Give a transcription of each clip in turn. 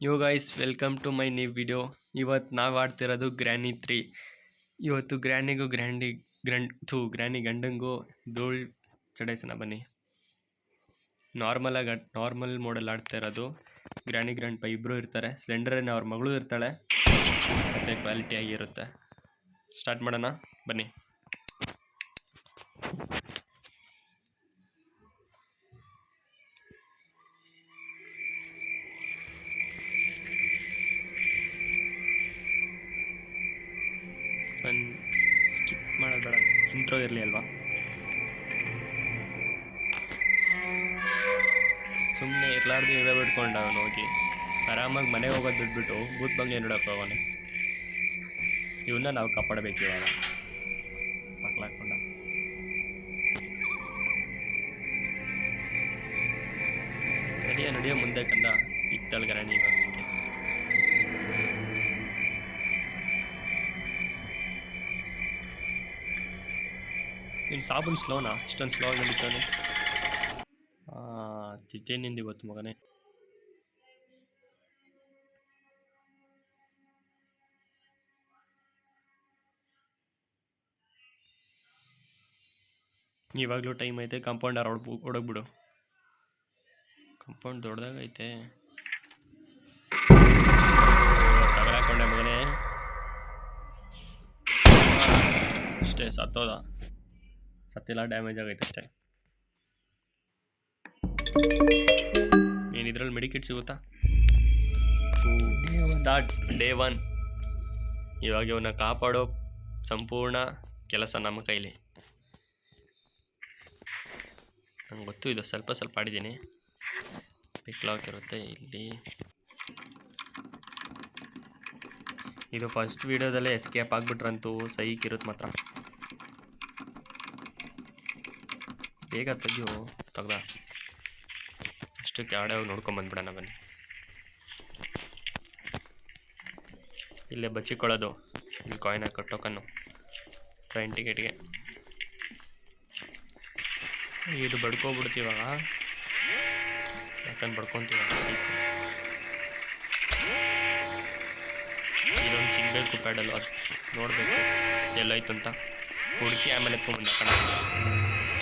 Yo guys welcome to my new video. ಇವತ್ತು ನಾವು ಆಡ್ತಿರೋದು granny 3. ಇವತ್ತು ಗ್ರ್ಯಾನಿ ಗಂಡಂಗೂ ಧೂಳ್ ಚಡಾಯಿಸೋಣ ಬನ್ನಿ. ನಾರ್ಮಲ್ ಮೋಡಲ್ಲಿ ಆಡ್ತಾ ಇರೋದು. ಗ್ರ್ಯಾನಿ ಗ್ರ್ಯಾಂಡ್ ಪೈ ಇಬ್ಬರು ಇರ್ತಾರೆ. ಸ್ಲೆಂಡರೇನೆ ಅವ್ರ ಮಗಳು ಇರ್ತಾಳೆ, ಮತ್ತು ಕ್ವಾಲಿಟಿ ಆಗಿರುತ್ತೆ. ಸ್ಟಾರ್ಟ್ ಮಾಡೋಣ ಬನ್ನಿ. ಸ್ಕಿಪ್ ಮಾಡೋದು ಬೇಡ, ಇಂಟ್ರೋ ಇರಲಿ ಅಲ್ವಾ. ಸುಮ್ಮನೆ ಇರಲಾರ್ದು ಇರೋ ಬಿಟ್ಕೊಂಡು ಅವನು ಹೋಗಿ ಆರಾಮಾಗಿ ಮನೆಗೆ ಹೋಗೋದು ಬಿಟ್ಬಿಟ್ಟು ಬೂತ್ ಬಂಗ್ಲೆ ನೋಡೋಕೆ ಹೋಗೋನೆ. ಇವನ್ನ ನಾವು ಕಾಪಾಡಬೇಕು ಇವಾಗ. ಮಕ್ಕಳಾಕೊಂಡ ನಡಿಯೋ ಮುಂದೆ ಕಂದ ಇತ್ತಳ್ಗರಣಿ. ಇವಾಗ ನಿಮಗೆ ನೀನು ಸಾಬೂನು ಸ್ಲೋನಾ? ಇಷ್ಟೊಂದು ಸ್ಲೋ ನಡೀತಾನೆ. ತಿದ್ದೇನಿಂದ ಇವತ್ತು ಮಗನೇ. ಇವಾಗಲೂ ಟೈಮ್ ಐತೆ. ಕಾಂಪೌಂಡ್ ಹೊಡೋಗ್ಬಿಡು. ಕಾಂಪೌಂಡ್ ದೊಡ್ಡದಾಗೈತೆ. ತಗಲಾಕೊಂಡೆ ಮಗನೇ. ಅಷ್ಟೇ, ಸತ್ತಿಲ್ಲ, ಡ್ಯಾಮೇಜ್ ಆಗೈತೆ ಅಷ್ಟೇ. ಏನಿದ್ರಲ್ಲಿ ಮೆಡಿಕಿಟ್ ಸಿಗುತ್ತಾ? ಡೇ 1. ಇವಾಗ ಇವನ್ನ ಕಾಪಾಡೋ ಸಂಪೂರ್ಣ ಕೆಲಸ ನಮ್ಮ ಕೈಲಿ. ನಂಗೆ ಗೊತ್ತು, ಇದು ಸ್ವಲ್ಪ ಆಡಿದ್ದೀನಿ. ಪಿಕ್ ಲಾಕ್ ಇರುತ್ತೆ ಇಲ್ಲಿ. ಇದು ಫಸ್ಟ್ ವೀಡಿಯೋದಲ್ಲೇ ಎಸ್ಕೇಪ್ ಆಗಿಬಿಟ್ರಂತೂ ಸೈಕ್ ಇರುತ್ತೆ ಮಾತ್ರ. ಬೇಗ ತೆಗ್ದ ಅಷ್ಟಕ್ಕೆ ಆಡೋಗಿ ನೋಡ್ಕೊಂಬಂದ್ಬಿಡೋಣ ಬನ್ನಿ. ಇಲ್ಲೇ ಬಚ್ಚಿಕೊಳ್ಳೋದು. ಇಲ್ಲಿ ಕಾಯಿನ್ ಹಾಕೋ ಟೋಕನ್ನು ಟ್ರೈನ್ ಟಿಕೆಟ್ಗೆ. ಇದು ಬಡ್ಕೊಬಿಡ್ತೀವಾಗ, ಯಾಕಂದು ಬಡ್ಕೊತೀವ. ಇದೊಂದು ಸಿಗಬೇಕು ಪ್ಯಾಡಲು, ಅದು ನೋಡಬೇಕು ಎಲ್ಲಾಯ್ತು ಅಂತ ಹುಡುಕಿ ಆಮೇಲೆ ಎತ್ಕೊಂಡ್ಬಂದು ಹಾಕೋಣ.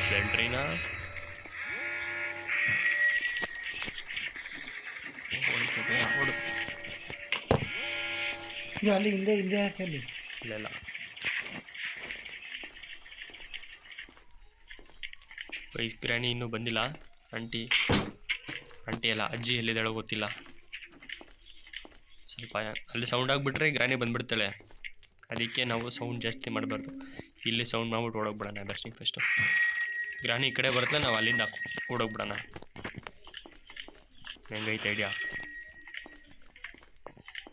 ಸ್ಲೆಂಡ್ರಿನ ಓಡು. ಅಲ್ಲಿ ಹಿಂದೆ ಹಾಕಲ್ಲಿ ಇಲ್ಲೆಲ್ಲ ಗ್ರ್ಯಾನಿ ಇನ್ನೂ ಬಂದಿಲ್ಲ. ಆಂಟಿ ಎಲ್ಲ ಅಜ್ಜಿ ಎಲ್ಲಿದ್ದಾಳೋ ಗೊತ್ತಿಲ್ಲ. ಸ್ವಲ್ಪ ಅಲ್ಲಿ ಸೌಂಡ್ ಆಗಿಬಿಟ್ರೆ ಗ್ರ್ಯಾನಿ ಬಂದುಬಿಡ್ತಾಳೆ. ಅದಕ್ಕೆ ನಾವು ಸೌಂಡ್ ಜಾಸ್ತಿ ಮಾಡಬಾರ್ದು. ಇಲ್ಲಿ ಸೌಂಡ್ ಮಾಡ್ಬಿಟ್ಟು ಓಡೋಗ್ಬಿಡೋಣ ಬೆಸ್ಟ್. ಫಸ್ಟು ಗ್ರ್ಯಾನಿ ಈ ಕಡೆ ಬರುತ್ತೆ, ನಾವು ಅಲ್ಲಿಂದ ಓಡೋಗ್ಬಿಡೋಣ. ಹೆಂಗೈತೆ ಐಡಿಯಾ?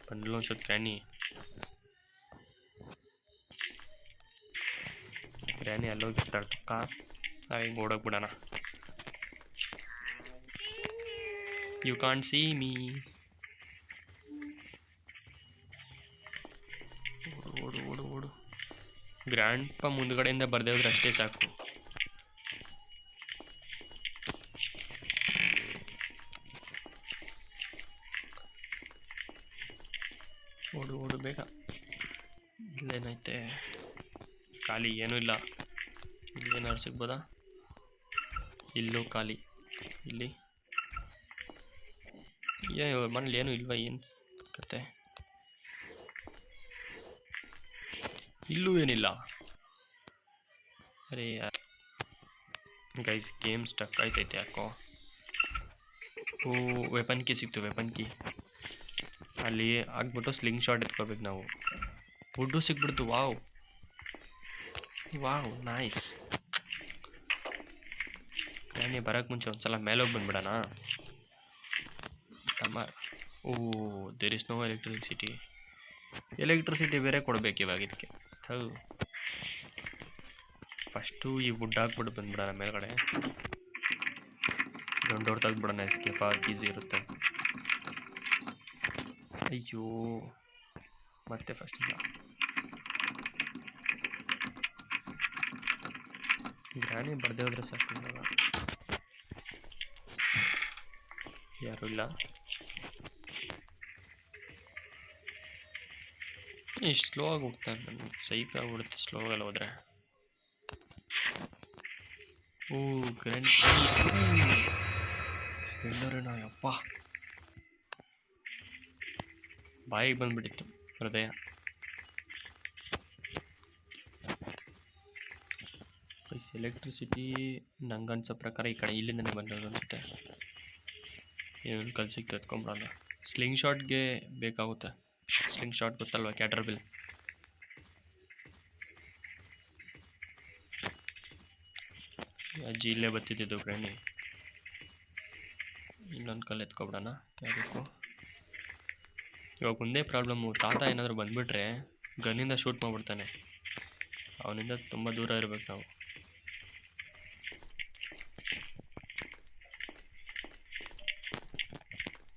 ಬಂದ್ಲು ಅನ್ಸೋದು ಗ್ರ್ಯಾನಿ ಅಲ್ಲೋಗಿರ್ತಾಳೆ ಪಕ್ಕ. ನಾವು ಹಿಂಗೆ ಓಡೋಗ್ಬಿಡೋಣ. You can't see me. ಓಡು. ಗ್ರ್ಯಾಂಡ್ ಮುಂದ್ಗಡೆಯಿಂದ ಬರ್ದೇ ಹೋದ್ರೆ ಅಷ್ಟೇ ಸಾಕು. ಓಡು ಬೇಗ. ಇಲ್ಲೇನೈತೆ? ಖಾಲಿ, ಏನೂ ಇಲ್ಲ. ಇಲ್ಲೇನಾದ್ರು ಸಿಗ್ಬೋದಾ? ಇಲ್ಲೂ ಖಾಲಿ. ಇಲ್ಲಿ ಮನೇಲಿ ಏನೂ ಇಲ್ವಾ? ಏನು ಕತೆ? ಇಲ್ಲೂ ಏನಿಲ್ಲ. ಅರೆ ಗೈಸ್, ಗೇಮ್ ಸ್ಟಕ್ ಆಯ್ತೈತೆ ಯಾಕೋ. ವೆಪನ್ ಕೀ ಸಿಕ್ತು. ವೆಪನ್ ಕೀ ಅಲ್ಲಿ ಆಗ್ಬಿಟ್ಟು ಸ್ಲಿಂಗ್ ಶಾಟ್ ಎತ್ಕೋಬೇಕು ನಾವು. ವುಡ್ಡು ಸಿಕ್ಬಿಡ್ತು. Wow nice. ಗ್ರ್ಯಾನಿ ಬರೋಕ್ಕೆ ಮುಂಚೆ ಒಂದ್ಸಲ ಮೇಲೋಗಿ ಬಂದ್ಬಿಡೋಣ. ದೇರ್ ಇಸ್ ನೋ ಎಲೆಕ್ಟ್ರಿಸಿಟಿ ಬೇರೆ ಕೊಡಬೇಕು ಇವಾಗ ಇದಕ್ಕೆ. ಫಸ್ಟು ಈ ವುಡ್ ಹಾಕ್ಬಿಟ್ಟು ಬಂದ್ಬಿಡೋಣ ಮೇಲ್ಗಡೆ. ಡೋರ್ ತೆಗ್ದ್ಬಿಡೋಣ. ಎಸ್ಕೇಪ್ ಆಗಿ ಈಸಿ ಇರುತ್ತೆ. ಅಯ್ಯೋ, ಮತ್ತೆ ಫಸ್ಟಿಂದ ಗ್ರ್ಯಾನಿ ಬರ್ದೇ ಹೋದ್ರೆ ಸಾಕು. ಯಾರೂ ಇಲ್ಲ. ಇಷ್ಟು ಸ್ಲೋ ಆಗಿ ಹೋಗ್ತಾನೆ, ನನಗೆ ಸೈಕ್ ಆಗ್ಬಿಡುತ್ತೆ ಸ್ಲೋ ಆಗಿ ಹೋದ್ರೆ. ಓ ಗ್ರ್ಯಾಂಡ್ ಸ್ಪ್ಲೆಂಡರೇನೋ ಯಪ್ಪ, ಬಾಯಿಗೆ ಬಂದ್ಬಿಟ್ಟಿತ್ತು ಹೃದಯ. ಎಲೆಕ್ಟ್ರಿಸಿಟಿ ನಂಗನ್ಸೋ ಪ್ರಕಾರ ಈ ಕಡೆ ಇಲ್ಲಿಂದನೇ ಬಂದದ್ದು ಅನಿಸುತ್ತೆ. ಏನು ಕಲ್ಸಿಗೆ ಎತ್ಕೊಂಬಿಡೋಣ. ಸ್ಲಿಂಗ್ ಶಾಟ್ಗೆ ಬೇಕಾಗುತ್ತೆ. ಸ್ಲಿಂಗ್ ಶಾಟ್ ಗೊತ್ತಲ್ವ, ಕ್ಯಾಟರ್ಬಿಲ್. ಅಜ್ಜಿ ಇಲ್ಲೇ ಬತ್ತಿದ್ದು ಗ್ರಾಣಿ. ಇನ್ನೊಂದು ಕಲ್ಲು ಎತ್ಕೊಬಿಡೋಣ ಯಾವುದಕ್ಕೂ. ಇವಾಗ ಒಂದೇ ಪ್ರಾಬ್ಲಮ್ಮು, ತಾತ ಏನಾದರೂ ಬಂದುಬಿಟ್ರೆ ಗನ್ನಿಂದ ಶೂಟ್ ಮಾಡಿಬಿಡ್ತಾನೆ. ಅವನಿಂದ ತುಂಬ ದೂರ ಇರಬೇಕು ನಾವು.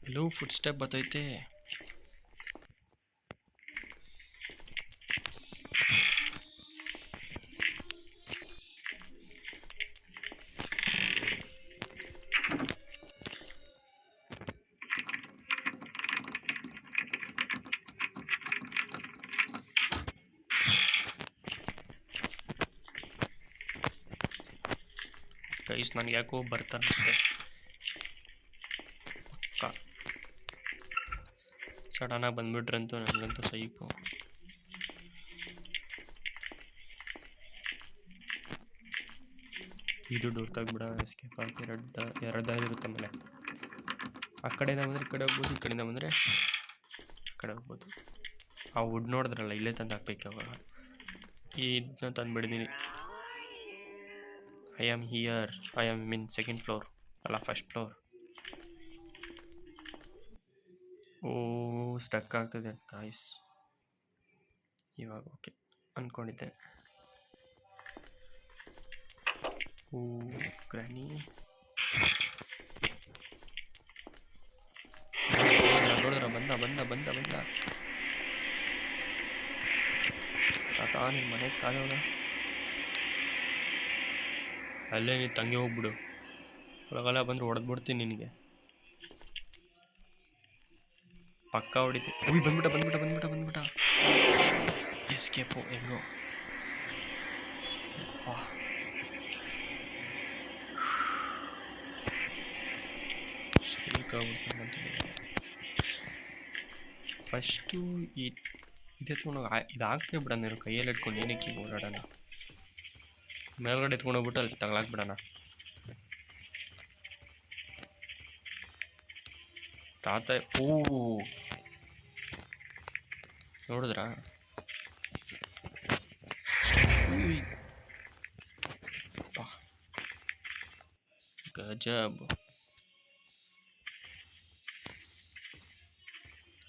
ಎಲ್ಲೋ ಫುಟ್ ಸ್ಟೆಪ್ ಬತ್ತೈತೆ. ಗೈಸ್ ನನಗೆ ಯಾಕೋ ಬರ್ತಾನಿಸ್ತೆ. ಸಡನ್ನಾಗಿ ಬಂದ್ಬಿಟ್ರಂತೂ ನನಗಂತೂ ಸೈಕು. ಇದು ಡೋರ್ ತೆಗ್ಬಿಡ, ಎಸ್ಕೇಪ್ ಆಗಿ ಎರಡಾಗಿರುತ್ತೆ ಮೇಲೆ. ಆ ಕಡೆಯಿಂದ ಬಂದರೆ ಈ ಕಡೆ ಹೋಗ್ಬೋದು, ಈ ಕಡೆಯಿಂದ ಬಂದರೆ ಆ ಕಡೆ ಹೋಗ್ಬೋದು. ಆ ವುಡ್ ನೋಡಿದ್ರಲ್ಲ, ಇಲ್ಲೇ ತಂದು ಹಾಕ್ಬೇಕು. ಅವಾಗ ಇದನ್ನ ತಂದುಬಿಡಿದೀನಿ. I am here, I am mean second floor ಅಲ್ಲ ಫಸ್ಟ್ ಫ್ಲೋರ್. ಓ ಸ್ಟಕ್ ಆಗ್ತದೆ ಗಾಯ್ಸ್. ಇವಾಗ ಓಕೆ ಅಂದ್ಕೊಂಡಿದ್ದೆ. ಓ ಗ್ರಾನಿ ನೋಡಿದ್ರ, ಬಂದ ಬಂದ ಬಂದ ಬಂದ ತಾತ ನಿಮ್ಮ ಮನೆಗೆ ಕಾಲೋಗ. ಅಲ್ಲೇ ನೀನು ತಂಗಿ ಹೋಗ್ಬಿಡು, ಒಳಗೆಲ್ಲ ಬಂದ್ರೆ ಹೊಡೆದ್ಬಿಡ್ತೀನಿ ನಿನಗೆ. ಪಕ್ಕ ಹೊಡಿತಿ. ಉಯ್ ಬಂದ್ಬಿಟ್ಟ ಬಂದ್ಬಿಟ್ಟ ಬಂದ್ಬಿಟ್ಟ ಬಂದ್ಬಿಟ್ಟ. ಎಸ್ಕೇಪು ಹೆಂಗೋ. ಫಸ್ಟು ಇದು ಎತ್ಕೊಂಡು ಇದು ಹಾಕೇ ಬಿಡೋಣ. ನೀನು ಕೈಯಲ್ಲಿ ಇಟ್ಕೊಂಡು ಏನಕ್ಕೆ ಈಗ ಓಡಾಡೋಣ. ಮೇಲ್ಗಡೆ ಎತ್ಕೊಂಡು ಹೋಗ್ಬಿಟ್ಟು ಅಲ್ಲಿ ತಗೊಳಾಕ್ಬಿಡೋಣ. ತಾತ ಓ ನೋಡಿದ್ರಾ, ಗಜಬ್.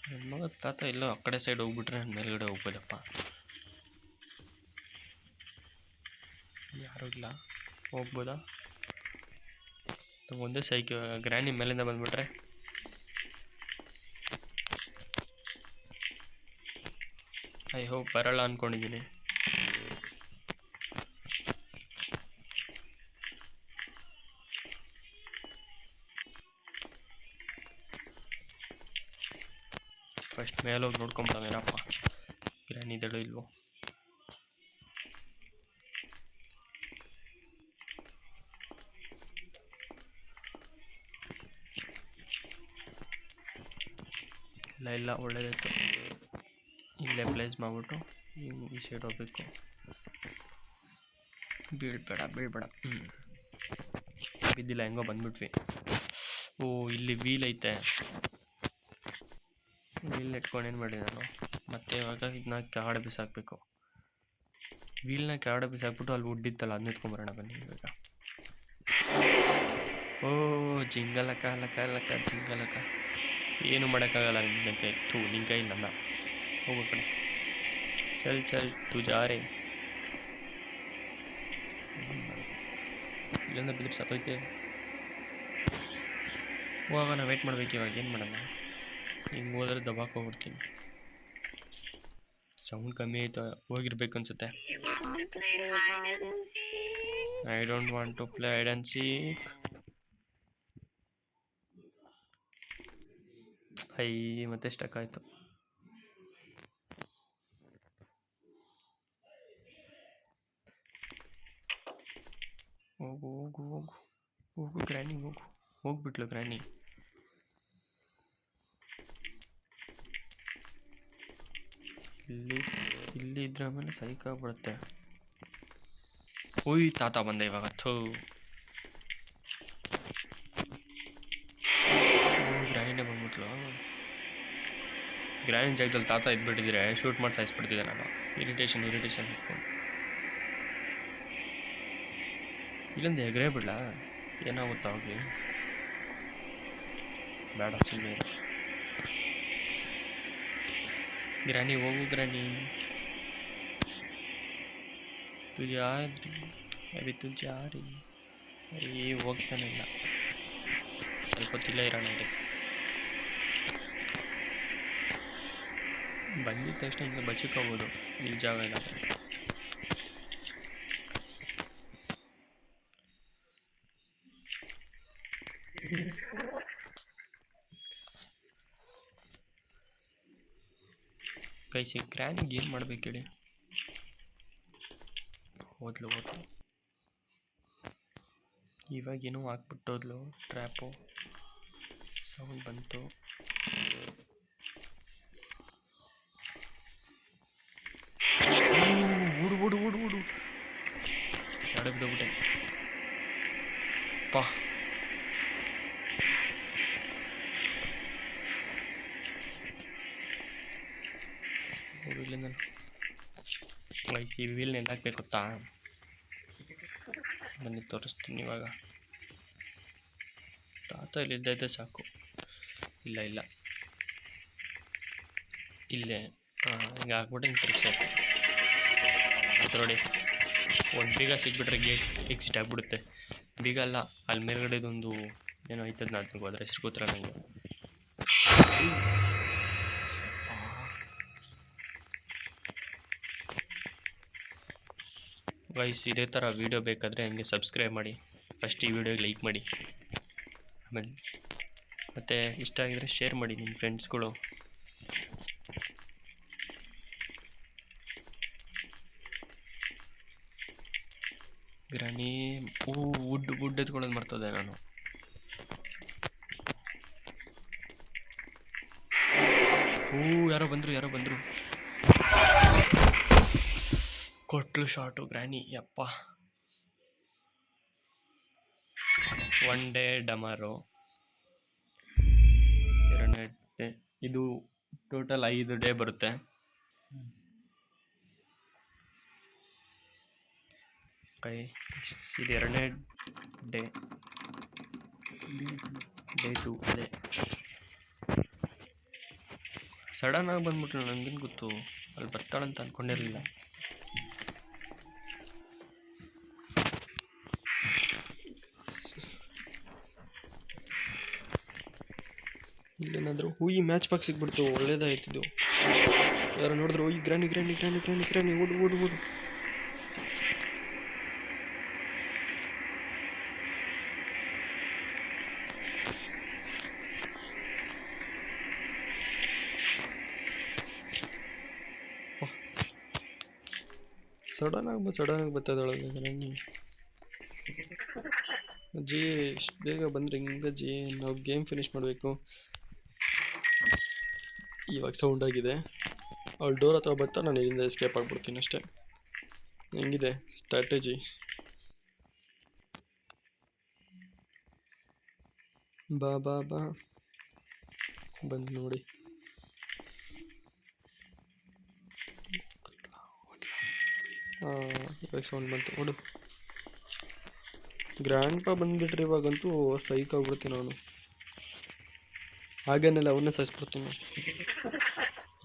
ನನ್ನ ಮಗ ತಾತ ಎಲ್ಲೋ ಆ ಕಡೆ ಸೈಡ್ ಹೋಗ್ಬಿಟ್ರೆ ನಾನು ಮೇಲ್ಗಡೆ ಹೋಗ್ಬೋದಪ್ಪ. ಯಾರೂ ಇಲ್ಲ, ಹೋಗ್ಬೋದಾ? ಒಂದೇ ಸೈಕ್ ಗ್ರ್ಯಾನಿ ಮೇಲಿಂದ ಬಂದ್ಬಿಟ್ರೆ. ಐ ಹೋಪ್ ಬರಲ್ಲ ಅಂದ್ಕೊಂಡಿದ್ದೀನಿ. ಫಸ್ಟ್ ಮೇಲೋಗಿ ನೋಡ್ಕೊಂಬಿಡೋಣೇನಪ್ಪ, ಗ್ರ್ಯಾನಿದಳು ಇಲ್ವೋ. ಇಲ್ಲ ಇಲ್ಲ, ಒಳ್ಳೇದಾಯ್ತು. ಇಲ್ಲೇ ಪ್ಲೇಸ್ ಮಾಡಿಬಿಟ್ಟು ಈ ಸೈಡ್ ಹೋಗ್ಬೇಕು. ಬೀಳ್ಬೇಡ ಬೀಳ್ಬೇಡ. ಬಿದ್ದಿಲ್ಲ, ಹೆಂಗೋ ಬಂದ್ಬಿಟ್ವಿ. ಓ ಇಲ್ಲಿ ವೀಲ್ ಐತೆ. ವೀಲ್ ಇಟ್ಕೊಂಡು ಏನು ಮಾಡಿ ನಾನು ಮತ್ತೆ ಇವಾಗ ಇದನ್ನ ಕೆಳಗಡೆ ಬಿಸಾಕಬೇಕು. ವೀಲ್ನ ಕೆಳಗಡೆ ಬಿಸಾಕ್ಬಿಟ್ಟು ಅಲ್ಲಿ ಉಡ್ಡಿತ್ತಲ್ಲ ಅದನ್ನ ಎತ್ಕೊಂಬರೋಣ ಬನ್ನಿ ಇವಾಗ. ಓ ಜಿಂಗಲಕ ಲಕ ಲಕ ಜಿಂಗಲಕ. ಏನು ಮಾಡೋಕ್ಕಾಗಲ್ಲ ನಿನ್ನ ಕೈ. ನಿನ್ನ ಕೈ ನನ್ನ ಹೋಗೋ ಕಡೆ. ಚಲ್ ಚಲ್ ತು ಜಾರೆ. ಇಲ್ಲಿಂದ ಬಿದ್ದರೆ ಸತ್ತೋಯ್ತೆ. ಹೋಗೋಣ, ವೇಟ್ ಮಾಡ್ಬೇಕು. ಇವಾಗ ಏನು ಮಾಡೋಣ, ಹಿಂಗೆ ಹೋದ್ರೆ ದಬಾಕ್ ಹೋಗ್ಬಿಡ್ತೀನಿ. ಸೌಂಡ್ ಕಮ್ಮಿ ಆಯ್ತು, ಹೋಗಿರ್ಬೇಕು ಅನ್ಸುತ್ತೆ. I don't want to play hide and seek. ಮತ್ತೆ ಸ್ಟಕ್ ಆಯಿತು. ಹೋಗು ಹೋಗು ಹೋಗು ಗ್ರ್ಯಾನಿ ಹೋಗು. ಹೋಗ್ಬಿಟ್ಲು ಗ್ರ್ಯಾನಿ. ಇಲ್ಲಿ ಇದ್ರೆ ಆಮೇಲೆ ಸೈಕಾಗ್ಬಿಡುತ್ತೆ. ಓಯ್ ತಾತ ಬಂದೆ ಇವಾಗ. ಗ್ರ್ಯಾನಿನೇ ಬಂದ್ಬಿಟ್ಲು. ಗ್ರ್ಯಾನಿನ ಜಾಗದಲ್ಲಿ ತಾತ ಇದ್ಬಿಟ್ಟಿದ್ರೆ ಶೂಟ್ ಮಾಡಿ ಸಾಯಿಸ್ಬಿಡ್ತಿದ್ದೆ ನಾನು. ಇರಿಟೇಷನ್ ಇಟ್ಕೊಂಡು ಇಲ್ಲೊಂದು ಎಗರೇ ಬಿಡ್ಲ, ಏನಾಗುತ್ತಾ ಹೋಗಿ. ಬೇಡ ಸುಮ್ಮನೆ. ಗ್ರ್ಯಾನಿ ಹೋಗು ಗ್ರ್ಯಾನಿ. ತುಜೆ ಆದ್ರಿ ಅಭಿ ತುಜೆ ಆರಿ. ಹೋಗ್ತಾನೆ ಇಲ್ಲ. ಸ್ವಲ್ಪ ಹೊತ್ತಿಲ್ಲ ಇರೋಣ ಇಲ್ಲಿ. ಬಂದಿದ ತಕ್ಷಣ ಹಿಂಗೆ ಬಚ್ಚಿಕೋಬೋದು ಇಲ್ಲಿ ಜಾಗ ಇಲ್ಲ. ಕೈಸಿ ಗ್ರ್ಯಾನಿಗೆ ಏನು ಮಾಡ್ಬೇಕು ಹೇಳಿ. ಹೋದ್ಲು ಇವಾಗೇನೋ ಹಾಕ್ಬಿಟ್ಟೋದ್ಲು ಟ್ರ್ಯಾಪು. ಸೌಂಡ್ ಬಂತು. ಓಡು ಎಡೆ ಬಿದ್ದೋಗ್ಬಿಟ್ಟೆ ಪಾ. ಇಲ್ಲಿಂದ ವಯಸ್ಸಿ ವೀಲ್ನ ಎಲ್ಲ ಹಾಕ್ಬೇಕು ಗೊತ್ತಾ. ಬನ್ನಿ ತೋರಿಸ್ತೀನಿ ಇವಾಗ. ತಾತ ಇಲ್ಲಿದ್ದ ಸಾಕು. ಇಲ್ಲ ಇಲ್ಲೇ ಹಿಂಗೆ ಹಾಕ್ಬಿಟ್ಟು ಹಿಂಗೆ ತಿರ್ಗಿಸಾಯ್ತು. ಅದು ನೋಡಿ, ಒಂದು ಬೀಗ ಸಿಕ್ಬಿಟ್ರೆ ಗೇಟ್ ಎಕ್ಸಿಟ್ ಆಗಿಬಿಡುತ್ತೆ. ಬೀಗ ಅಲ್ಲ, ಅಲ್ಲಿ ಮೇಲ್ಗಡೆದೊಂದು ಏನೋ ಆಯ್ತದ. ನಾನು ಹೋದ್ರೆ ಹೆಸರು ಗೊತ್ತಿಲ್ಲ ನನಗೆ. ಗೈಸ್, ಇದೇ ಥರ ವೀಡಿಯೋ ಬೇಕಾದರೆ ಹಂಗೆ ಸಬ್ಸ್ಕ್ರೈಬ್ ಮಾಡಿ. ಫಸ್ಟ್ ಈ ವಿಡಿಯೋಗೆ ಲೈಕ್ ಮಾಡಿ, ಆಮೇಲೆ ಮತ್ತು ಇಷ್ಟ ಆಗಿದರೆ ಶೇರ್ ಮಾಡಿ ನಿಮ್ಮ ಫ್ರೆಂಡ್ಸ್ಗಳು. ಗ್ರಾನಿ ವುಡ್ ಎತ್ಕೊಳ್ಳೋದು ಮರ್ತದೆ ನಾನು. ಯಾರೋ ಬಂದರು. ಕೊಟ್ಲು ಶಾಟು ಗ್ರಾನಿ. ಯಪ್ಪ, ಒನ್ ಡೇ ಡಮರು 2 ಡೇ. ಇದು ಟೋಟಲ್ 5 ಡೇ ಬರುತ್ತೆ. ಇದು 2ನೇ ಡೇ 2 ಅದೇ. ಸಡನ್ ಆಗಿ ಬಂದ್ಬಿಟ್ಲು. ನನಗೇನು ಗೊತ್ತು ಅಲ್ಲಿ ಬರ್ತಾಳಂತ ಅಂದ್ಕೊಂಡಿರಲಿಲ್ಲ. ಇಲ್ಲೇನಾದರೂ ಮ್ಯಾಚ್ ಬಾಕ್ಸ್ ಸಿಗ್ಬಿಡ್ತು, ಒಳ್ಳೇದಾಯ್ತಿದ್ದು. ಯಾರು ನೋಡಿದ್ರು ಗ್ರಾನಿ ಓಡು. ಸಡನ್ ಆಗಿ ಬರ್ತದೊಳಗೆ ಗ್ರಾನಿ. ಅಜ್ಜಿ ಇಷ್ಟು ಬೇಗ ಬಂದರೆ ಹಿಂಗಜ್ಜಿ, ನಾವು ಗೇಮ್ ಫಿನಿಷ್ ಮಾಡಬೇಕು. ಇವಾಗ ಸೌಂಡ್ ಆಗಿದೆ. ಅವಳು ಡೋರ್ ಹತ್ರ ಬರ್ತಾ ನಾನು ಇಲ್ಲಿಂದ ಎಸ್ಕೇಪ್ ಆಗಿಬಿಡ್ತೀನಿ ಅಷ್ಟೇ. ಹೆಂಗಿದೆ ಸ್ಟ್ರಾಟಜಿ? ಬಾ ಬಂದು ನೋಡಿ. ಇವಾಗ ಸೌಂಡ್ ಬಂತು. ಓಡು. ಗ್ರ್ಯಾಂಡ್ ಪಾ ಬಂದುಬಿಟ್ರೆ ಇವಾಗಂತೂ ಸೈಕ್ ಆಗ್ಬಿಡ್ತೀನಿ ಅವನು. ಹಾಗೇನೆಲ್ಲ ಅವನ್ನೇ ಸಾಯಿಸ್ಬಿಡ್ತೀನಿ.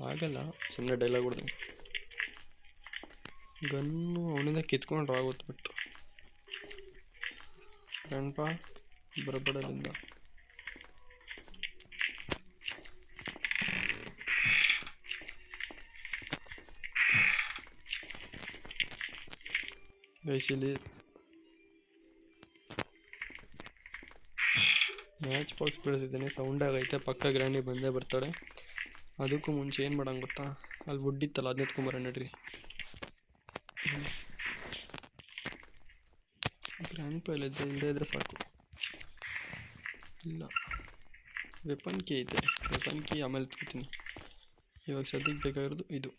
ಆಗಲ್ಲ, ಸುಮ್ಮನೆ ಡೈಲಾಗ್ ಹೊಡ್ತೀನಿ. ಗನ್ನು ಅವನಿಂದ ಕಿತ್ಕೊಂಡ್ರೆ ಆಗುತ್ತೆ. ಬಿಟ್ಟು ಗ್ರ್ಯಾಂಡ್ ಪಾ ಬರಬಡಲಿಂದ ಗೈಸಿಲಿ ಮ್ಯಾಚ್ ಬಾಕ್ಸ್ ಬೆಳೆಸಿದ್ದೀನಿ. ಸೌಂಡ್ ಆಗೈತೆ. ಪಕ್ಕ ಗ್ರ್ಯಾನಿ ಬಂದೇ ಬರ್ತಾಳೆ. ಅದಕ್ಕೂ ಮುಂಚೆ ಏನು ಮಾಡೋಂಗೆ ಗೊತ್ತಾ, ಅಲ್ಲಿ ವುಡ್ ಇತ್ತಲ್ಲ, ಅದನ್ನ ಎತ್ಕೊಂಬರೋಣ ನಡ್ರಿ. ಗ್ರ್ಯಾಂಡ್ ಪೈಲ್ ಇಲ್ಲದೆ ಇದ್ರೆ ಸಾಕು. ಇಲ್ಲ, ವೆಪನ್ ಕೀ ಐತೆ. ವೆಪನ್ ಕೀ ಆಮೇಲೆ ತಗೋತೀನಿ. ಇವಾಗ ಸದ್ಯಕ್ಕೆ ಬೇಕಾಗಿರೋದು ಇದು.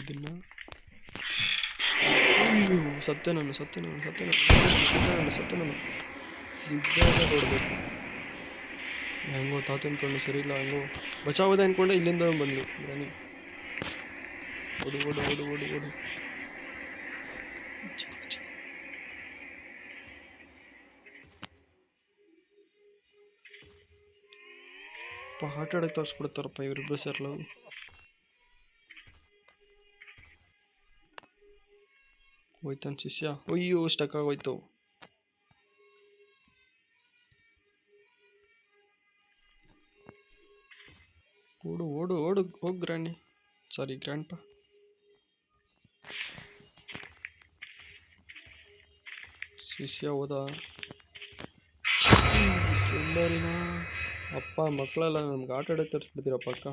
ಇದನ್ನು ಸತ್ತೆ ನಾನು ಸಿಗ್ಗಾಗ ಹೊಡಬೇಕು. ಹೆಂಗೋ ತಾತ ಅಂದ್ಕೊಂಡು ಸರಿ ಇಲ್ಲ, ಹೆಂಗೋ ಬಚಾವದ ಅಂದ್ಕೊಂಡೆ ಇಲ್ಲಿಂದ ಬಂದ್ಲು ಗ್ರಾನಿ. ಓಡು ಓಡು ಓಡು ಓಡು ಓಡು. ಆಟ ಆಡಕ್ಕೆ ತೋರಿಸ್ಬಿಡ್ತಾರಪ್ಪ ಇವರಿಬ್ರು ಸೇರ್ಲ. ಹೋಯ್ತಾನ ಶಿಷ್ಯ. ಅಯ್ಯೋ ಸ್ಟಕ್ ಆಗೋಯ್ತು. ಓಡು ಓಡು ಓಡು ಹೋಗಿ ಗ್ರಾಣಿ. ಸಾರಿ ಗ್ರ್ಯಾಂಡ್ ಪಾ. ಶಿಷ್ಯ ಹೋದ. ಸುಂದರಿನ ಅಪ್ಪ ಮಕ್ಕಳೆಲ್ಲ ನಮ್ಗೆ ಆಟ ಆಡಕ್ಕೆ ತರಿಸ್ಬಿಡ್ತೀರಪ್ಪ ಅಕ್ಕ.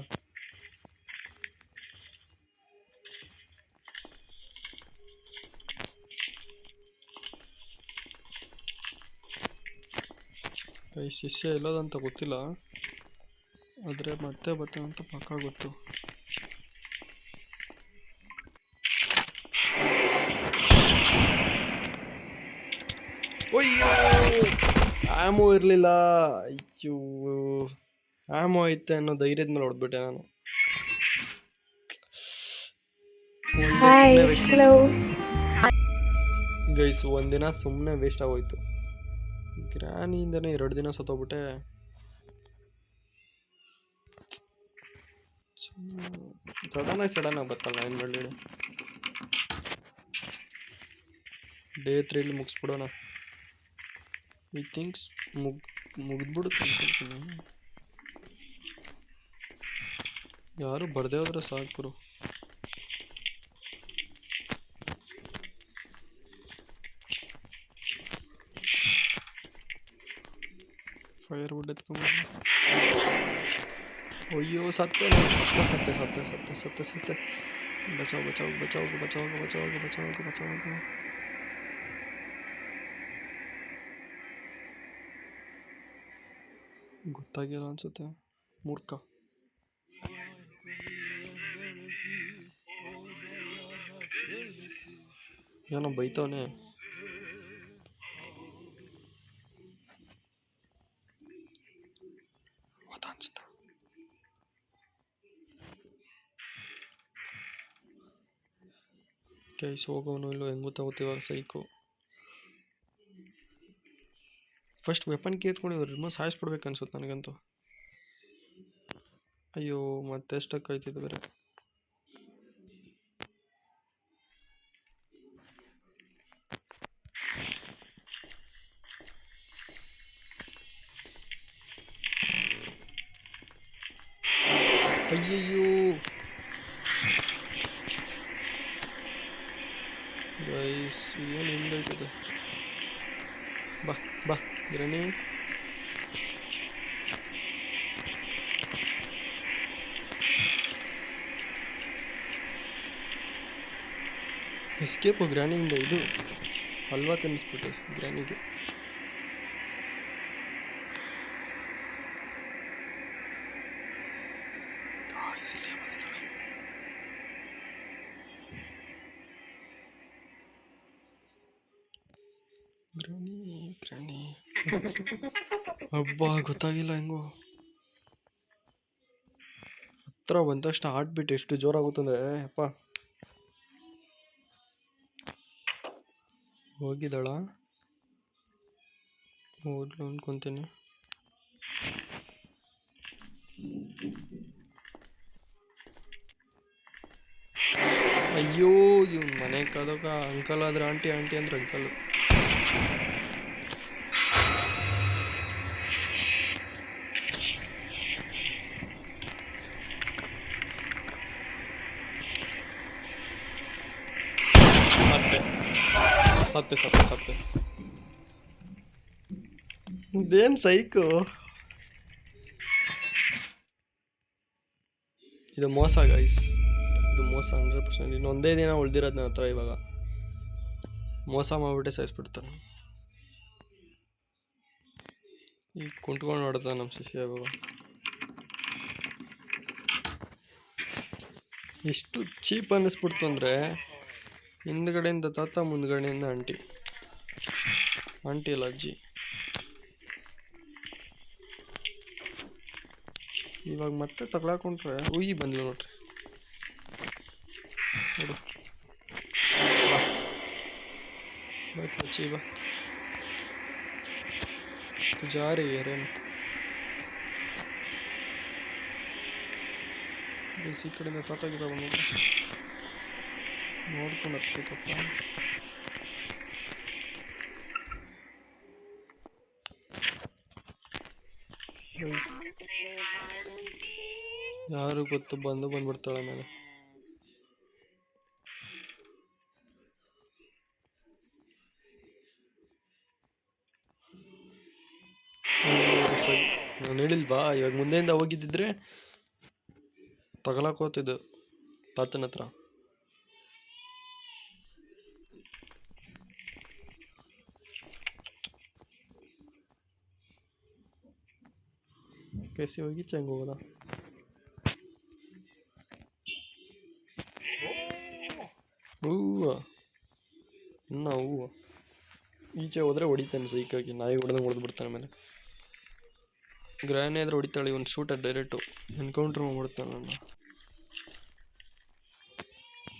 ಈ ಶಿಷ್ಯ ಎಲ್ಲದಂತ ಗೊತ್ತಿಲ್ಲ, ಆದರೆ ಮತ್ತೆ ಬರ್ತಾನಂತ ಪಕ್ಕ ಗೊತ್ತು. ಅಯ್ಯೋ ಆಮೋ ಇರಲಿಲ್ಲ. ಅಯ್ಯೋ ಆಮೋ ಐತೆ ಅನ್ನೋ ಧೈರ್ಯದ ಮೇಲೆ ಹೊಡೆದ್ಬಿಟ್ಟೆ ನಾನು. ಗೈಸ್ ಒಂದಿನ ಸುಮ್ಮನೆ ವೇಸ್ಟ್ ಆಗೋಯ್ತು. ಗ್ರಾನಿಯಿಂದನೇ 2 ದಿನ ಸತ್ತೋಗ್ಬಿಟ್ಟೆ. ಸಡನ್ನಾಗಿ ಬರ್ತಲ್ಲ, ಏನು ಮಾಡಲಿ. ಡೇ 3 ಮುಗಿಸ್ಬಿಡೋಣ. ಈ ಥಿಂಗ್ಸ್ ಮುಗಿದ್ಬಿಡುತ್ತೆ ಅನ್ಕೊಳ್ತೀನಿ. ಯಾರು ಬರ್ದೇ ಹೋದ್ರೆ ಸಾಕು. ಫೈರ್ ವುಡ್ ಎತ್ಕೊಂಬ. ಅಯ್ಯೋ ಸತ್ತೆ. ಬಚಾವ್. ಗೊತ್ತಾಗಿಲ್ಲ ಅನ್ಸುತ್ತೆ, ಮೂರ್ಖ. ಏನೋ ಬೈತವನೆ. ಅನ್ಸುತ್ತಾ ಕೈಸ್ ಹೋಗೋನು ಇಲ್ಲೋ ಹೆಂಗೆ ಗೊತ್ತಾಗುತ್ತೆ ಇವಾಗ. ಸೈಕು ಫಸ್ಟ್ ವೆಪನ್ ಕೀ ಎತ್ಕೊಂಡು ಇವ್ರು ಸಾಯಿಸ್ಬಿಡ್ಬೇಕು ಅನ್ಸುತ್ತೆ ನನಗಂತೂ. ಅಯ್ಯೋ ಮತ್ತೆ ಸ್ಟಕ್ ಆಯ್ತಿದ್ದು ಬೇರೆ. ಅಯ್ಯಯ್ಯೋ ಗೈಸ್ ಏನು ಹಿಂಗಾಯ್ತದೆ. ಬಾ ಗ್ರಾನಿ. ಎಸ್ಕೇಪು ಗ್ರಾನಿಯಿಂದ. ಇದು ಹಲ್ವಾ ತಿನ್ನಿಸ್ಬಿಟ್ಟೆ ಗ್ರಾನಿಗೆ. ಗ್ರಾನಿ ಹಬ್ಬ ಗೊತ್ತಾಗಿಲ್ಲ ಹೆಂಗೋ. ಹತ್ರ ಬಂದಷ್ಟು ಹಾರ್ಟ್ ಬೀಟ್ ಎಷ್ಟು ಜೋರಾಗುತ್ತಂದ್ರೆ ಅಪ್ಪ. ಹೋಗಿದ್ದಾಳ ಹೋದ್ಲು ಅನ್ಕೊಂತೀನಿ. ಅಯ್ಯೋ ಇವ್ನ ಮನೆ ಕದಕ. ಅಂಕಲ್ ಆದ್ರೆ ಆಂಟಿ ಅಂದ್ರೆ ಅಂಕಲ್. ಸತ್ತೆ. ಇದೇನು ಸೈಕು. ಇದು ಮೋಸ ಗೈಸ್, ಇದು ಮೋಸ 100%. ಇನ್ನೊಂದೇ ದಿನ ಉಳ್ದಿರೋದು ನನ್ನ ಹತ್ರ ಇವಾಗ. ಮೋಸ ಮಾಡಿಬಿಟ್ಟೆ ಸಾಯಿಸ್ಬಿಡ್ತಾನೆ. ಈಗ ಕುಂತ್ಕೊಂಡು ನೋಡ್ತಾನೆ ನಮ್ಮ ಶಿಷ್ಯ ಇವಾಗ. ಎಷ್ಟು ಚೀಪ್ ಅನ್ನಿಸ್ಬಿಡ್ತು ಅಂದರೆ, ಹಿಂದ್ಗಡೆಯಿಂದ ತಾತ, ಮುಂದ್ಗಡೆಯಿಂದ ಆಂಟಿ ಅಲ್ಲ ಅಜ್ಜಿ. ಇವಾಗ ಮತ್ತೆ ತಗೊಳಕೊಂಡ್ರೆ ಉಯ್ಯಿ ಬಂದ್ಲು ನೋಡ್ರಿ. ನೋಡು ಅಜ್ಜಿ ಬಾ ಜಾರಿ ಏರೇನು ಈ ಕಡೆಯಿಂದ ತಾತಾಗಿದ ನೋಡ್ಕೊಂಡು ಹತ್ತಬೇಕಪ್ಪ. ಯಾರು ಗೊತ್ತು, ಬಂದ್ಬಿಡ್ತಾಳೆ ಮೇಲೆ. ನಾನು ಹೇಳಿಲ್ವಾ, ಇವಾಗ ಮುಂದೆಯಿಂದ ಹೋಗಿದ್ದಿದ್ರೆ ತಗಲಕ್ ಹೋಗ್ತಿದ್ದು ತಾತನ ಹತ್ರ. कैसे होगी चेंग होगा ಹೂವು ಈಚೆ ಹೋದ್ರೆ ಹೊಡಿತಾನೆ ಸೈಕಾಗಿ, ನಾಯಿ ಹೊಡೆದಂಗೆ ಹೊಡೆದು ಬಿಡ್ತಾನೆ. ಆಮೇಲೆ ಗ್ರ್ಯಾನಿ ಆದ್ರೆ ಹೊಡಿತಾಳೆ, ಇವನು ಶೂಟರ್ ಡೈರೆಕ್ಟು ಎನ್ಕೌಂಟ್ರ್ ಮಾಡ್ಬಿಡ್ತಾನೆ ನನ್ನ.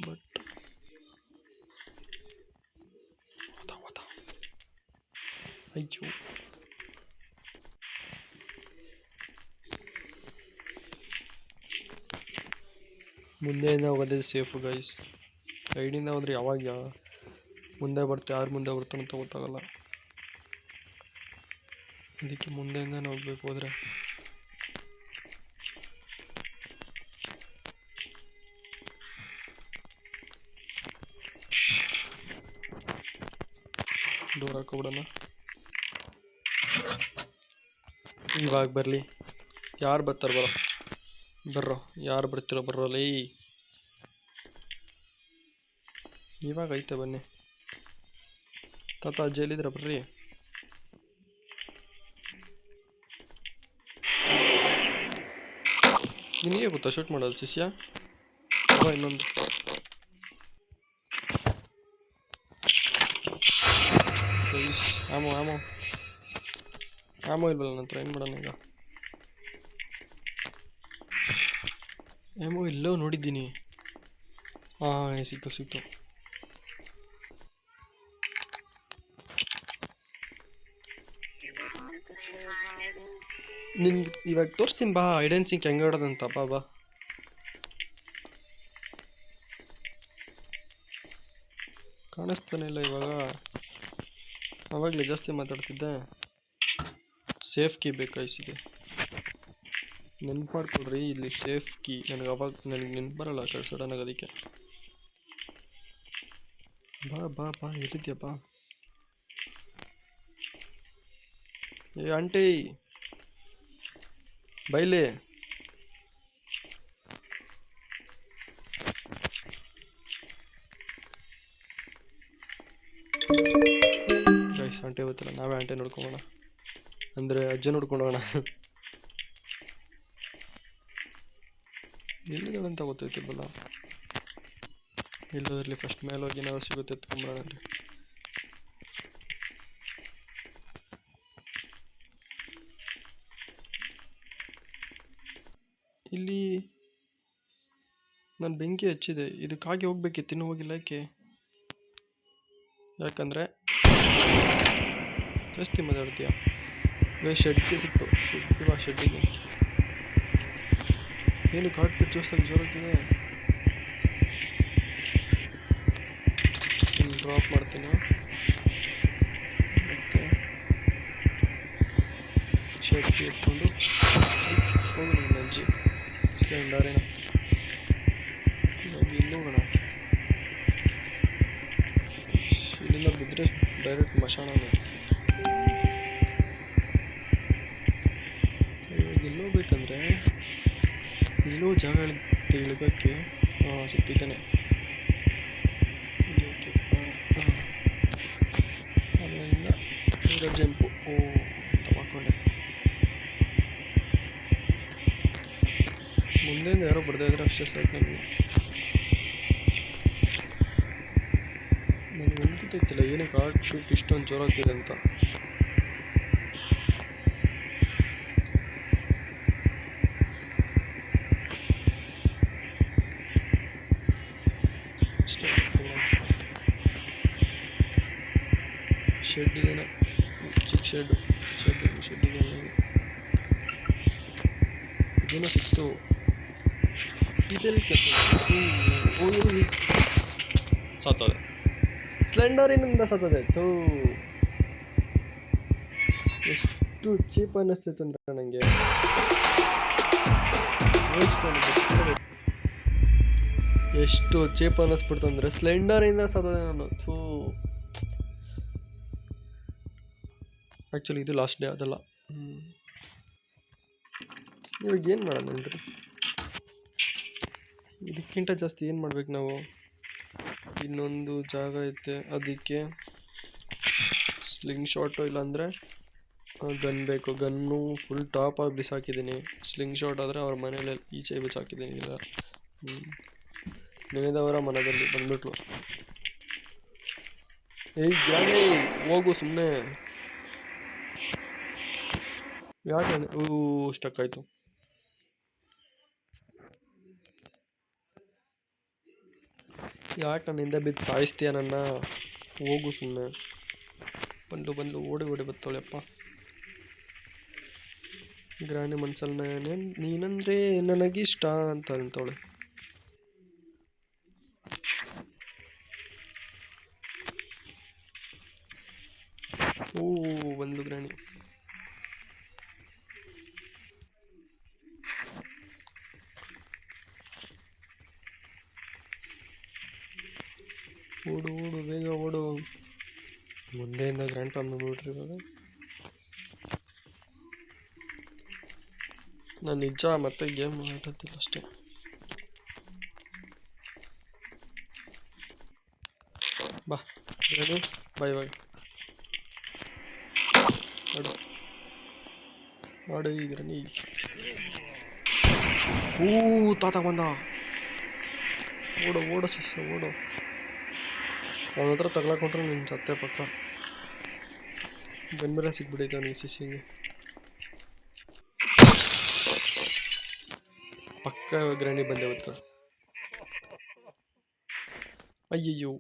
ಬಟ್ ಅಯ್ಯೋ ಮುಂದೆಯಿಂದ ಹೋಗೋದೇ ಸೇಫು ಗೈಸ್. ಸೈಡಿಂದ ಹೋದ್ರೆ ಯಾವಾಗ ಮುಂದೆ ಬರ್ತೆ, ಯಾರು ಮುಂದೆ ಬರ್ತಾನೆ ಅಂತ ಗೊತ್ತಾಗಲ್ಲ. ಅದಕ್ಕೆ ಮುಂದೆಯಿಂದನೇ ಹೋಗ್ಬೇಕು. ಹೋದ್ರೆ ಡೋರ್ ಹಾಕೋಬಿಡೋಣ. ಇವಾಗ ಬರಲಿ, ಯಾರು ಬರ್ತಾರೆ ಬರ್ರೋ, ಯಾರು ಬರ್ತಿರೋ ಬರ್ರೋಲ್ಲ. ಇವಾಗ ಐತೆ ಬನ್ನಿ ತಾತ, ಅಜ್ಜಿಯಲ್ಲಿದ್ರ ಬರ್ರಿ. ನಿನಗೆ ಗೊತ್ತಾ ಶೂಟ್ ಮಾಡೋದು ಶಿಷ್ಯ? ಇನ್ನೊಂದು ಆಮೋ ಇಲ್ವಲ್ಲ ನಂತರ, ಏನು ಮಾಡೋಣ ಈಗ? ಆಮೋ ಇಲ್ಲೋ ನೋಡಿದ್ದೀನಿ. ಹಾಂ ಸಿಕ್ತು. ನಿನ್ಗೆ ಇವಾಗ ತೋರಿಸ್ತೀನಿ ಬಾ, ಹೈಡ್ ಆ್ಯಂಡ್ ಸೀಕ್ ಹೆಂಗೆ ಆಡೋದಂತ. ಬಾ ಕಾಣಿಸ್ತಾನೆ ಇಲ್ಲ ಇವಾಗ. ಆವಾಗಲೇ ಜಾಸ್ತಿ ಮಾತಾಡ್ತಿದ್ದೆ. ಸೇಫ್ ಕೀ ಬೇಕಾಯ್ಸಿದೆ, ನೆನ್ಪು ಮಾಡ್ಕೊಳ್ರಿ. ಇಲ್ಲಿ ಸೇಫ್ ಕೀ ನನಗೆ ನೆನ್ಪು ಬರಲ್ಲ ಸಡನ್ನಾಗಿ. ಅದಕ್ಕೆ ಬಾ ಎಲ್ಲಿದ್ಯಪ್ಪ? ಏ ಆಂಟಿ ಬೈಲಿ. ಗೈಸ್ ಆಂಟಿ ಗೊತ್ತಿಲ್ಲ, ನಾವೇ ಆಂಟಿ ನೋಡ್ಕೊಂಬೋಣ, ಅಂದರೆ ಅಜ್ಜ ನೋಡ್ಕೊಂಡೋಗೋಣ. ಎಲ್ಲಿದ್ದಾಳಂತ ಗೊತ್ತಾಯ್ತಿಲ್ವಲ್ಲ. ಎಲ್ಲೋ ಇರಲಿ, ಫಸ್ಟ್ ಮೇಲೆ ಹೋಗಿ ನಾವು ಸಿಗುತ್ತೆ ಎತ್ಕೊಂಬರೋಣ. ಇಲ್ಲಿ ನಾನು ಬೆಂಕಿ ಹಚ್ಚಿದೆ, ಇದಕ್ಕಾಗಿ ಹೋಗ್ಬೇಕಿತ್ತು, ಇನ್ನೂ ಹೋಗಿಲ್ಲ. ಯಾಕಂದರೆ ಜಾಸ್ತಿ ಮಾತಾಡ್ತೀಯ. ಶೆಡ್ಗೆ ಸಿಕ್ತು, ಶೆಡ್ಡಿಗೆ ಏನು ಕಾರ್ಡ್ ಪಿಕ್ಚರ್ಸಲ್ಲಿ ಜೋರಾಗಿದೆ. ಡ್ರಾಪ್ ಮಾಡ್ತೀನಿ ಮತ್ತು ಶೆಡ್ಗೆ ಎತ್ಕೊಂಡು ಹೋಗೋಣ. ಅಜ್ಜಿ ಸ್ಲೆಂಡರೇನ ಇವಾಗ ಇಲ್ಲಿ ಹೋಗೋಣ. ಇಲ್ಲಿಂದ ಬಿದ್ದರೆ ಡೈರೆಕ್ಟ್ ಮಶಾಣನೇ. ಇವಾಗ ಎಲ್ಲೋಗ್ಬೇಕಂದ್ರೆ ಎಲ್ಲೋ ಜಾಗ ಇಳಿಯೋಕ್ಕೆ ಸಿಕ್ಕಿದ್ದಾನೆ. ಜಂಪು. ಓ ತಗೊಂಡೆ. ಮುಂದೆಯಿಂದ ಯಾರೋ ಬರ್ತಾ ಇದ್ರೆ ಅಷ್ಟೇ ಸಾಕು ನನಗೆ. ನನಗೆ ಗೊತ್ತಿಲ್ಲ ಏನಕ್ಕೆ ಹಾರ್ಟ್ ಬೀಟ್ ಇಷ್ಟೊಂದು ಜೋರಾಗ್ತಿದೆ ಅಂತ. ಶೆಡ್ ಇದೇನೆ, ಚಿಕ್ಕ ಶೆಡ್ಡಿಗೆ ಇದೇನೋ ಸಿಕ್ತು. ಇದೆಲ್ಲಿ ಸತ್ತೋದೆ. ಸ್ಲೆಂಡರಿನಿಂದ ಸತ್ತೋದೆ. ಎಷ್ಟು ಚೀಪ್ ಅನ್ನಿಸ್ತಿತ್ತು ಅಂದ್ರೆ ನನಗೆ. ಎಷ್ಟು ಚೀಪ್ ಅನ್ನಿಸ್ಬಿಡ್ತು ಅಂದರೆ ಸ್ಲೆಂಡರಿಂದ ಸತ್ತೋದೆ ನಾನು. ಆ್ಯಕ್ಚುಲಿ ಇದು ಲಾಸ್ಟ್ ಡೇ ಅದಲ್ಲ. ಇವಾಗ ಏನು ಮಾಡೋಣ ಅಂದರೆ ಇದಕ್ಕಿಂತ ಜಾಸ್ತಿ ಏನು ಮಾಡ್ಬೇಕು ನಾವು. ಇನ್ನೊಂದು ಜಾಗ ಐತೆ, ಅದಕ್ಕೆ ಸ್ಲಿಂಗ್ ಶಾಟು ಇಲ್ಲಾಂದರೆ ಗನ್ ಬೇಕು. ಗನ್ನು ಫುಲ್ ಟಾಪ್ ಆಗಿ ಬಿಸಾಕಿದ್ದೀನಿ. ಸ್ಲಿಂಗ್ ಶಾಟ್ ಆದರೆ ಅವ್ರ ಮನೇಲಿ ಈಚೆ ಬಿಸಾಕಿದ್ದೀನಿ. ಇಲ್ಲ ನೆನೆದವರ ಮನದಲ್ಲಿ ಬಂದ್ಬಿಟ್ಲು. ಯಾಕೆ ಹೋಗು ಸುಮ್ಮನೆ. ಯಾಕೆ ಸ್ಟಕ್ ಆಯಿತು. ಯಾಕೆ ನನ್ನಿಂದ ಬಿದ್ದು ಸಾಯಿಸ್ತೀಯ ನನ್ನ? ಹೋಗು ಸುಮ್ಮನೆ. ಬಂದು ಓಡಿ ಬತ್ತವಳೆಪ್ಪ. ಗ್ರಾನಿ ಮನ್ಸಲ್ಲಿ ನೀನಂದ್ರೆ ನನಗಿಷ್ಟ ಅಂತ ಅಂತವಳೆ. ಬಂದು ಗ್ರಾನಿ. ಓಡು ಬೇಗ ಓಡು. ಮುಂದೆಯಿಂದ ಗ್ರ್ಯಾಂಡ್ ಫಾರ್ಮ್ ನೋಡ್ರಿ. ಇವಾಗ ನಾನು ನಿಜ ಮತ್ತೆ ಗೇಮ್ ಆಟತ್ತಿಲ್ಲ ಅಷ್ಟೇ. ಬಾ ಇವಾಗ ಆಡು ಈಗ ನೀ. ತಾತ ಬಂದ. ಓಡು ಶಿಷ್ಯ ಓಡು. ಅವನ ಹತ್ರ ತಗ್ಲಾಕೊಂಡ್ರೆ ನಿನ್ನ ಸತ್ತೆ ಪಕ್ಕ. ಬೆನ್ಮೇಲೆ ಸಿಕ್ಬಿಡೈತೆ ಅವನಿಗೆ ಶಿಷ್ಯಂಗೆ. ಪಕ್ಕ ಗ್ರಾಂಡಿ ಬಂದೆ ಹೊತ್ತು. ಅಯ್ಯಯ್ಯೋ.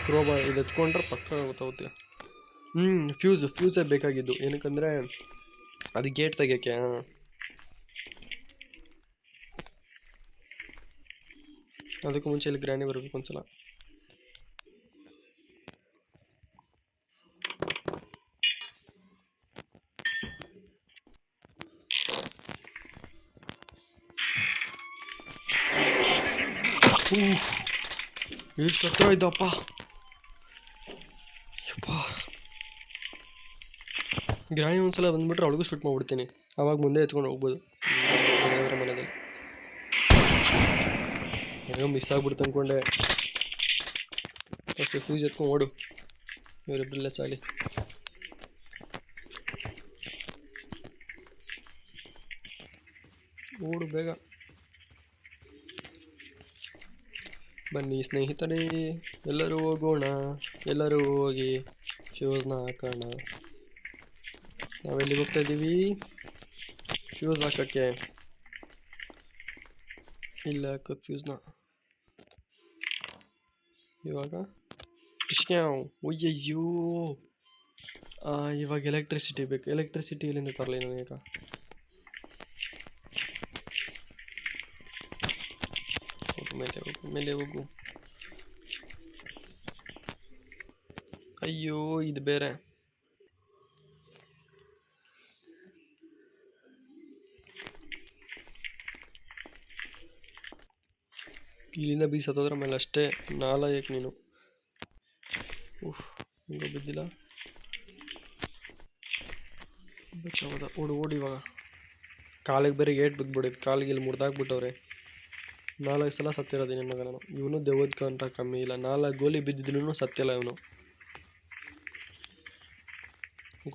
ಕ್ರೋಬಾ ಇದು ಎತ್ಕೊಂಡ್ರೆ ಪಕ್ಕ ಗೊತ್ತಾಗುತ್ತೆ. ಫ್ಯೂಸೇ ಬೇಕಾಗಿದ್ದು. ಏನಕ್ಕಂದರೆ ಅದು ಗೇಟ್ ತೆಗಿಯೋಕ್ಕೆ. ಅದಕ್ಕೂ ಮುಂಚೆ ಇಲ್ಲಿ ಗ್ರಾನಿ ಬರಬೇಕು ಒಂದ್ಸಲ. ಎಷ್ಟು ಹತ್ರ ಇದ್ದಪ್ಪ. ಗ್ರಾನಿ ಒಂದ್ಸಲ ಬಂದ್ಬಿಟ್ರೆ ಅವಳಿಗೂ ಶೂಟ್ ಮಾಡ್ಬಿಡ್ತೀನಿ. ಅವಾಗ ಮುಂದೆ ಎತ್ಕೊಂಡು ಹೋಗ್ಬೋದು ಮನೆಯಲ್ಲಿ. ಏನೋ ಮಿಸ್ ಆಗ್ಬಿಡ್ತು ಅಂದ್ಕೊಂಡೆ. ಅಷ್ಟು ಫ್ಯೂಸ್ ಎತ್ಕೊಂಡು ಓಡು. ಇವರಿಬ್ಬರಲ್ಲೇ ಸಾಲಿ. ಓಡು ಬೇಗ. ಬನ್ನಿ ಸ್ನೇಹಿತರೇ, ಎಲ್ಲರೂ ಹೋಗೋಣ. ಎಲ್ಲರೂ ಹೋಗಿ ಫ್ಯೂಸ್ನ ಹಾಕೋಣ. ನಾವೆಲ್ಲಿಗೆ ಹೋಗ್ತಾ ಇದ್ದೀವಿ? ಫ್ಯೂಸ್ ಹಾಕೋಕ್ಕೆ. ಇಲ್ಲ ಹಾಕೋದು ಫ್ಯೂಸ್ನ. ಇವಾಗ ಒಯ್ಯಯ್ಯೋ. ಇವಾಗ ಎಲೆಕ್ಟ್ರಿಸಿಟಿ ಬೇಕು. ಎಲೆಕ್ಟ್ರಿಸಿಟಿ ಎಲ್ಲಿಂದ ತರಲಿ ನನಗೀಗ? ಮೇಲೆ ಹೋಗು. ಅಯ್ಯೋ ಇದು ಬೇರೆ. ಇಲ್ಲಿಂದ ಬೀಸತ್ತೋದ್ರ ಮೇಲೆ ಅಷ್ಟೇ. ನಾಲ್ಕು ನೀನು. ಹಿಂಗೆ ಬಿದ್ದಿಲ್ಲ. ಬಚಾವದ. ಓಡು ಇವಾಗ. ಕಾಲಿಗೆ ಬೇರೆ ಏಟ್ ಬಿದ್ಬಿಡೈತೆ. ಕಾಲಿಗೆ ಇಲ್ಲಿ ಮುರಿದಾಕ್ಬಿಟ್ಟವ್ರೆ. 4 ಸಲ ಸತ್ತಿರೋದು ನಿನ್ನ ಮಗ ನಾನು. ಇವನು ದೆವ್ವದ ಕಂಟ ಕಮ್ಮಿ ಇಲ್ಲ, 4 ಗೋಲಿ ಬಿದ್ದಿದ್ರು ಸತ್ತಿಲ್ಲ ಇವನು.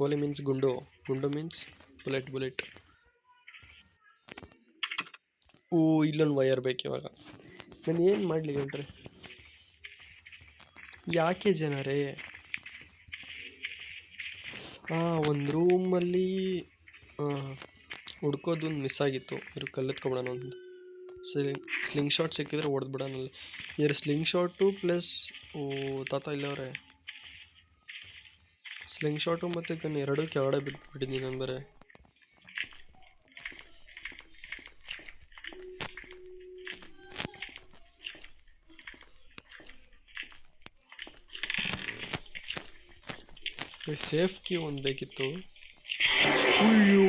ಗೋಲಿ ಮೀನ್ಸ್ ಗುಂಡು, ಗುಂಡು ಮೀನ್ಸ್ ಬುಲೆಟ್. ಇಲ್ಲೊಂದು ವಯರ್ ಬೇಕು ಇವಾಗ. ನಾನು ಏನು ಮಾಡಲಿ ಹೇಳ್ರಿ, ಯಾಕೆ ಜನರೇ? ಒಂದು ರೂಮಲ್ಲಿ ಹುಡ್ಕೋದೊಂದು ಮಿಸ್ ಆಗಿತ್ತು. ಇರು ಕಲ್ಲೆತ್ಕೊಬಿಡೋಣ. ಒಂದು ಸ್ಲಿಂಗ್ ಶಾಟ್ ಸಿಕ್ಕಿದ್ರೆ ಹೊಡೆದ್ಬಿಡೋನಲ್ಲಿ. ಸ್ಲಿಂಗ್ ಶಾಟು ಪ್ಲಸ್ ತಾತ ಇಲ್ಲವ್ರೆ. ಸ್ಲಿಂಗ್ ಶಾಟು ಮತ್ತು ಗನ್ ಎರಡೂ ಕೆಳಗಡೆ ಬಿಟ್ಬಿಟ್ಟಿದ್ದೀನಿ ನಾನು ಬೇರೆ. ಸೇಫ್ ಕೀ ಒಂದು ಬೇಕಿತ್ತು. ಅಯ್ಯೋ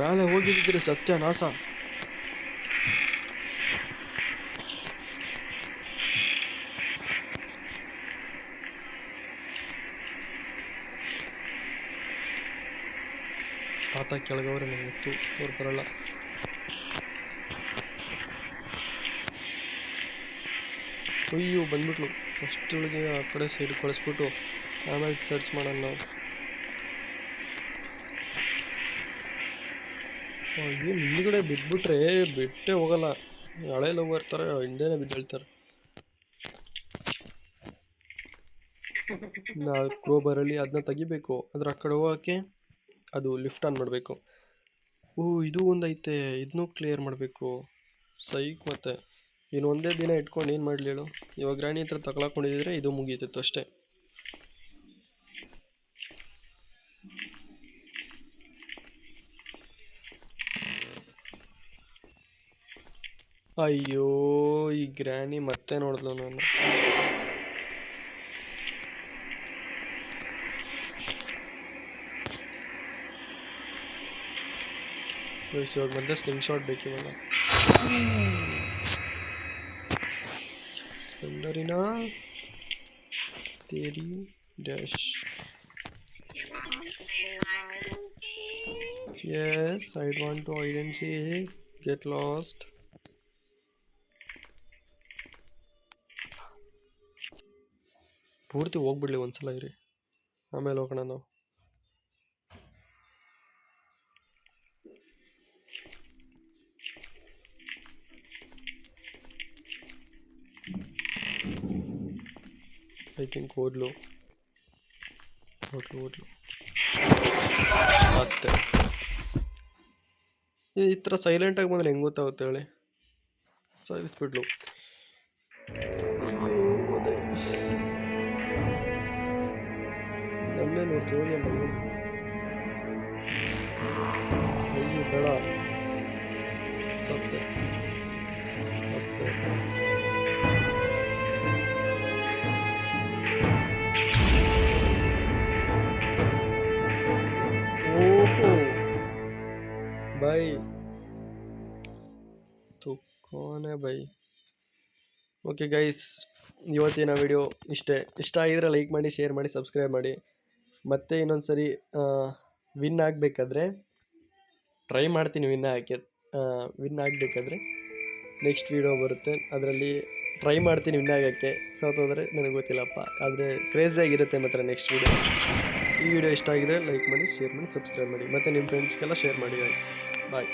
ಮೇಲೆ ಹೋಗಿದ್ದರೆ ಸತ್ಯನಾಶ. ತಾತ ಕೆಳಗವ್ರೆ, ನನಗೆ ಗೊತ್ತು ಅವ್ರು ಬರಲ್ಲ. ಅಯ್ಯೋ ಬಂದ್ಬಿಟ್ಲು. ಫಸ್ಟೊಳಗೆ ಆ ಕಡೆ ಸೈಡ್ ಕಳಿಸ್ಬಿಟ್ಟು ಆಮೇಲೆ ಸರ್ಚ್ ಮಾಡೋಣ ನಾವು. ಏನು ಹಿಂದ್ಗಡೆ ಬಿದ್ದುಬಿಟ್ರೆ ಬಿಟ್ಟೇ ಹೋಗಲ್ಲ. ಹಳೆ ಲವರ್ ಥರ ಹಿಂದೆನೇ ಬಿದ್ದೇಳ್ತಾರೆ. ನಾವು ಕ್ರೋಬರಲ್ಲಿ ಅದನ್ನ ತೆಗಿಬೇಕು. ಅದ್ರ ಆ ಕಡೆ ಹೋಗೋಕ್ಕೆ ಅದು ಲಿಫ್ಟ್ ಆನ್ ಮಾಡಬೇಕು. ಇದು ಒಂದೈತೆ, ಇದನ್ನೂ ಕ್ಲಿಯರ್ ಮಾಡಬೇಕು. ಸೈಕ್. ಮತ್ತೆ ಇನ್ನು ಒಂದೇ ದಿನ ಇಟ್ಕೊಂಡು ಏನು ಮಾಡಲಿ ಹೇಳು. ಇವಾಗ ರಾಣಿ ಹತ್ರ ತಗೊಳಕೊಂಡಿದ್ರೆ ಇದು ಮುಗೀತಿತ್ತು ಅಷ್ಟೇ. ಅಯ್ಯೋ ಈ ಗ್ರಾನಿ ಮತ್ತೆ ನೋಡಿದ್ಲು ನಾನು. ಇವಾಗ ಮತ್ತೆ ಸ್ಲಿಂಗ್ ಶಾಟ್ ಬೇಕಿವಾಗ. ಸ್ಲೆಂಡರಿನಾ ತೇರಿ dash. Yes, I want to hide and seek. Get lost. ಪೂರ್ತಿ ಹೋಗ್ಬಿಡ್ಲಿ ಒಂದ್ಸಲ ಇರಿ, ಆಮೇಲೆ ಹೋಗೋಣ ನಾವು. ಐ ಥಿಂಕ್ ಹೋದ್ಲು. ಮತ್ತೆ ಈ ಥರ ಸೈಲೆಂಟಾಗಿ ಬಂದರೆ ಹೆಂಗೆ ಗೊತ್ತಾಗುತ್ತೆ ಹೇಳಿ? ಸಾಧಿಸ್ಬಿಡ್ಲು. ನಮ್ಮೇ ನೋಡ್ತೀವಿ ಅಯ್ಯೋ ಬೇಡ. ಸತ್ತೆ. ಓಹೋ ಬೈ ತುಕ್ಕೋನೆ ಬೈ. ಓಕೆ ಗೈಸ್, ಇವತ್ತಿನ ವಿಡಿಯೋ ಇಷ್ಟೇ. ಇಷ್ಟ ಆಗಿದ್ರೆ ಲೈಕ್ ಮಾಡಿ, ಶೇರ್ ಮಾಡಿ, ಸಬ್ಸ್ಕ್ರೈಬ್ ಮಾಡಿ. ಮತ್ತೆ ಇನ್ನೊಂದು ಸರಿ ವಿನ್ ಆಗಬೇಕಾದ್ರೆ ಟ್ರೈ ಮಾಡ್ತೀನಿ. ವಿನ್ ಆಗಬೇಕಾದ್ರೆ ನೆಕ್ಸ್ಟ್ ವಿಡಿಯೋ ಬರುತ್ತೆ, ಅದರಲ್ಲಿ ಟ್ರೈ ಮಾಡ್ತೀನಿ ವಿನ್ ಆಗೋಕ್ಕೆ. ಸೋತೋದ್ರೆ ನನಗೆ ಗೊತ್ತಿಲ್ಲಪ್ಪ, ಆದರೆ ಕ್ರೇಜಿಯಾಗಿರುತ್ತೆ ಮಾತ್ರ ನೆಕ್ಸ್ಟ್ ವಿಡಿಯೋ. ಈ ವಿಡಿಯೋ ಇಷ್ಟ ಆಗಿದ್ರೆ ಲೈಕ್ ಮಾಡಿ, ಶೇರ್ ಮಾಡಿ, ಸಬ್ಸ್ಕ್ರೈಬ್ ಮಾಡಿ, ಮತ್ತು ನಿಮ್ಮ ಫ್ರೆಂಡ್ಸ್ಗೆಲ್ಲ ಶೇರ್ ಮಾಡಿ ಗೈಸ್. ಬಾಯ್.